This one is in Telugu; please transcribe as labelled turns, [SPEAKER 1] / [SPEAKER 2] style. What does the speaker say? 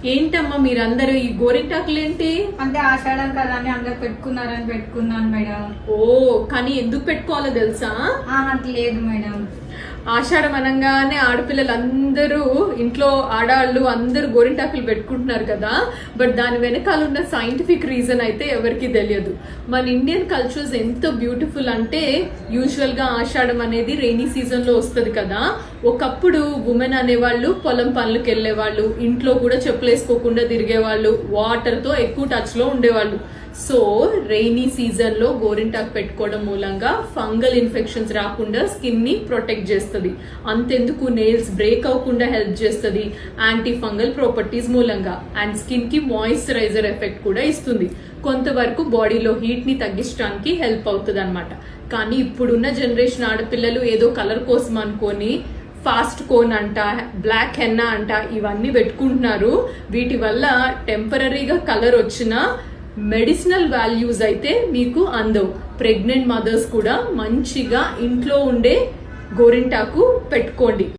[SPEAKER 1] ఏంటమ్మా మీరందరూ ఈ గోరింటాకులు ఏంటి?
[SPEAKER 2] అంటే ఆషాఢం కదా అని అందరు పెట్టుకున్నారని పెట్టుకున్నాను మేడం.
[SPEAKER 1] ఓ, కానీ ఎందుకు పెట్టుకోవాలో తెలుసా?
[SPEAKER 2] అట్లా లేదు మేడం.
[SPEAKER 1] ఆషాఢం అనగానే ఆడపిల్లలు అందరూ ఇంట్లో ఆడవాళ్ళు అందరూ గోరింటాకులు పెట్టుకుంటున్నారు కదా, బట్ దాని వెనకాల ఉన్న సైంటిఫిక్ రీజన్ అయితే ఎవరికి తెలియదు. మన ఇండియన్ కల్చర్స్ ఎంత బ్యూటిఫుల్ అంటే, యూజువల్ గా ఆషాఢం అనేది రెయినీ సీజన్ లో వస్తుంది కదా. ఒకప్పుడు ఉమెన్ అనేవాళ్ళు పొలం పనులకు వెళ్లేవాళ్ళు, ఇంట్లో కూడా చెప్పులు వేసుకోకుండా తిరిగేవాళ్ళు, వాటర్ తో ఎక్కువ టచ్ లో ఉండేవాళ్ళు. సో రెయినీ సీజన్ లో గోరింటాకు పెట్టుకోవడం మూలంగా ఫంగల్ ఇన్ఫెక్షన్స్ రాకుండా స్కిన్ ని ప్రొటెక్ట్ చేస్తుంది. అంతెందుకు నెయిల్స్ బ్రేక్ అవ్వకుండా హెల్ప్ చేస్తుంది యాంటీ ఫంగల్ ప్రాపర్టీస్ మూలంగా. అండ్ స్కిన్ కి మాయిశ్చరైజర్ ఎఫెక్ట్ కూడా ఇస్తుంది. కొంతవరకు బాడీలో హీట్ ని తగ్గించడానికి హెల్ప్ అవుతుంది అనమాట. కానీ ఇప్పుడున్న జనరేషన్ ఆడపిల్లలు ఏదో కలర్ కోసం అనుకొని ఫాస్ట్ కోన్ అంట, బ్లాక్ హెన్నా అంట, ఇవన్నీ పెట్టుకుంటున్నారు. వీటి వల్ల టెంపరీగా కలర్ వచ్చినా మెడిసినల్ వాల్యూస్ అయితే మీకు అందవు. ప్రెగ్నెంట్ మదర్స్ కూడా మంచిగా ఇంట్లో ఉండే గోరింటాకు పెట్టుకోండి.